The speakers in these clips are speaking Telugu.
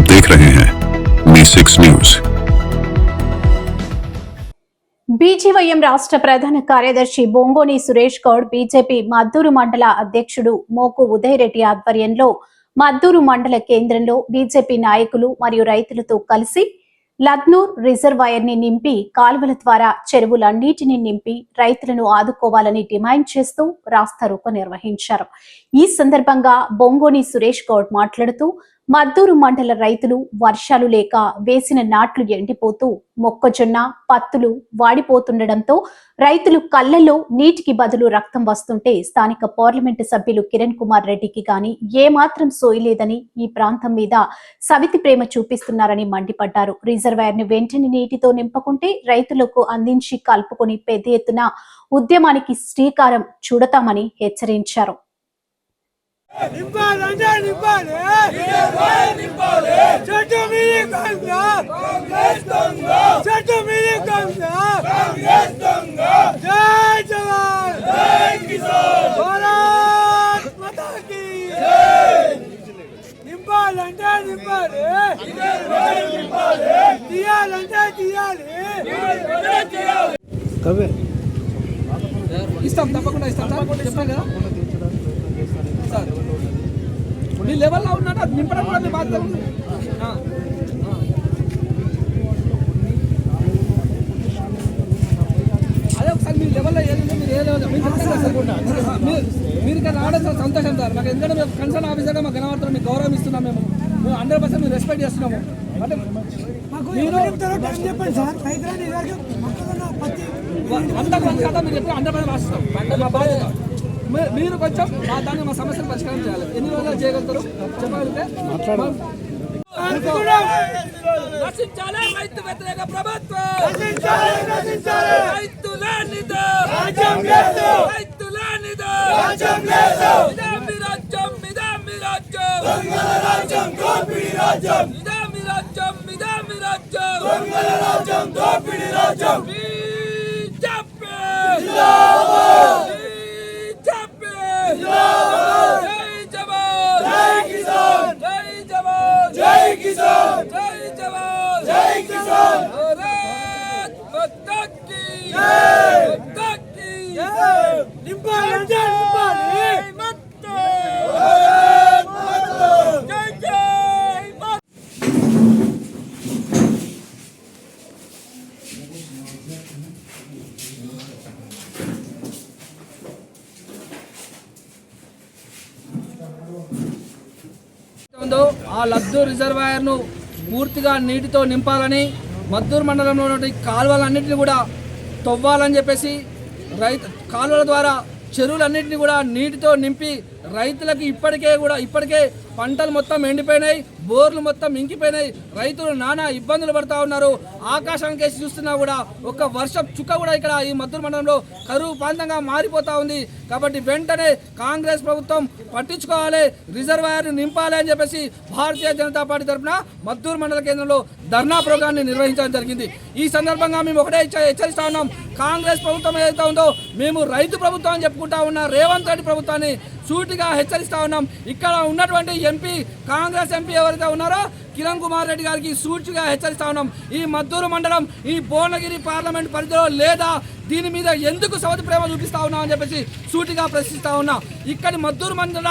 देख रहे हैं मी6 न्यूज। బీజేవైఎం రాష్ట్ర ప్రధాన కార్యదర్శి బొంగోని సురేష్ గౌడ్ బీజేపీ మద్దూరు మండల అధ్యక్షుడు మోకు ఉదయ్ రెడ్డి ఆధ్వర్యంలో మద్దూరు మండల కేంద్రంలో బీజేపీ నాయకులు మరియు రైతులతో కలిసి లద్నూర్ రిజర్వాయర్ ని నింపి కాలువల ద్వారా చెరువులన్నిటిని నింపి రైతులను ఆదుకోవాలని డిమాండ్ చేస్తూ రాస్తారోకో నిర్వహించారు। ఈ సందర్భంగా బొంగోని సురేష్ గౌడ్ మాట్లాడుతూ మద్దూరు మండల రైతులు వర్షాలు లేక వేసిన నాట్లు ఎండిపోతూ మొక్కజొన్న పత్తులు వాడిపోతుండటంతో రైతులు కళ్ళల్లో నీటికి బదులు రక్తం వస్తుంటే స్థానిక పార్లమెంటు సభ్యులు కిరణ్ కుమార్ రెడ్డికి గాని ఏమాత్రం సోయలేదని ఈ ప్రాంతం మీద సవితి ప్రేమ చూపిస్తున్నారని మండిపడ్డారు। రిజర్వాయర్ ను వెంటనే నీటితో నింపకుంటే రైతులకు అందించి కలుపుకొని పెద్ద ఎత్తున ఉద్యమానికి శ్రీకారం చుడతామని హెచ్చరించారు। ఇస్తాం తప్పకుండా ఇస్తాం చెప్పాను కదా సార్ మీ లెవెల్లో ఉన్నట్టు అది నింపడం కూడా మీ బాధ్యత ఉంది। అదే ఒకసారి మీ లెవెల్లో ఏదైనా మీరు ఏ లెవెల్ మీరు ఇక్కడ రావడం సార్ సంతోషం సార్ మాకు, ఎందుకంటే మేము కన్సర్న్ ఆఫీసర్గా మాకు కనబడుతున్నాం, మీకు గౌరవం ఇస్తున్నాం, మేము 100% మేము రెస్పెక్ట్ చేస్తున్నాము। అంతకుముందు కదా మీరు చెప్పి 100% రాసిస్తాం, మా బాధ్యత। మీరు కొంచెం దాన్ని మా సమస్యను పరిష్కారం చేయాలి। ఎన్ని రోజులు చేయగలుగుతారు చెప్పగలిగితే రక్షించాలి రైతు వ్యతిరేక ప్రభుత్వం, రైతుల నిధో, రైతుల నిధో, ఇదామి రాజ్యం, ఇదామి రాజ్యం, రాజ్యం దోపిడి రాజ్యం, ఇదామి రాజ్యం, ఇదామి రాజ్యం, రాజ్యం దోపిడి రాజ్యం। ఆ లద్దూర్ రిజర్వాయర్ ను పూర్తిగా నీటితో నింపాలని, మద్దూరు మండలంలో ఉన్న కాలువలన్నింటినీ కూడా తవ్వాలని చెప్పేసి కాలువల ద్వారా చెరువులన్నింటినీ కూడా నీటితో నింపి రైతులకు ఇప్పటికే పంటలు మొత్తం ఎండిపోయినాయి, బోర్లు మొత్తం ఇంకిపోయినాయి, రైతులు నానా ఇబ్బందులు పడుతూ ఉన్నారు। ఆకాశానికి వేసి చూస్తున్నా కూడా ఒక్క వర్షం చుక్క కూడా ఇక్కడ ఈ మద్దూరు మండలంలో కరువు ప్రాంతంగా మారిపోతా ఉంది। కాబట్టి వెంటనే కాంగ్రెస్ ప్రభుత్వం పట్టించుకోవాలి, రిజర్వాయర్ నింపాలి అని చెప్పేసి భారతీయ జనతా పార్టీ తరఫున మద్దూరు మండల కేంద్రంలో ధర్నా ప్రోగ్రాన్ని నిర్వహించడం జరిగింది। ఈ సందర్భంగా మేము ఒకటే హెచ్చరిస్తా ఉన్నాం, కాంగ్రెస్ ప్రభుత్వం ఏదైతే ఉందో మేము రైతు ప్రభుత్వం అని చెప్పుకుంటా ఉన్న రేవంత్ రెడ్డి ప్రభుత్వాన్ని సూటిగా హెచ్చరిస్తా ఉన్నాం। ఇక్కడ ఉన్నటువంటి ఎంపీ, కాంగ్రెస్ ఎంపీ ఎవరైతే ఉన్నారో కిరణ్ కుమార్ రెడ్డి గారికి సూటిగా హెచ్చరిస్తా ఉన్నాం, ఈ మద్దూరు మండలం ఈ భువనగిరి పార్లమెంట్ పరిధిలో లేదా, దీని మీద ఎందుకు సవతి ప్రేమ చూపిస్తా ఉన్నాం అని చెప్పేసి సూటిగా ప్రశ్నిస్తా ఉన్నాం। ఇక్కడి మద్దూరు మండల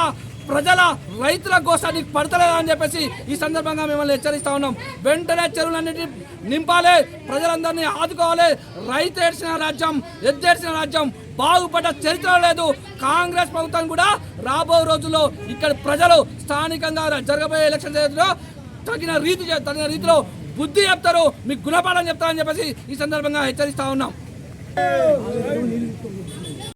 ప్రజల రైతుల కోసానికి పడతలేదా అని చెప్పేసి ఈ సందర్భంగా మిమ్మల్ని హెచ్చరిస్తా ఉన్నాం। వెంటనే చెరువులన్నింటినీ నింపాలి, ప్రజలందరినీ ఆదుకోవాలి। రైతు ఏడ్చిన రాజ్యం, ఎద్దేడ్చిన రాజ్యం బాగుపడ్డ చరిత్ర లేదు। కాంగ్రెస్ ప్రభుత్వం కూడా రాబో రోజుల్లో ఇక్కడ ప్రజలు స్థానికంగా జరగబోయే ఎలక్షన్ తగిన రీతిలో బుద్ధి చెప్తారు, మీకు గుణపాఠం చెప్తారని చెప్పేసి ఈ సందర్భంగా హెచ్చరిస్తా ఉన్నాం।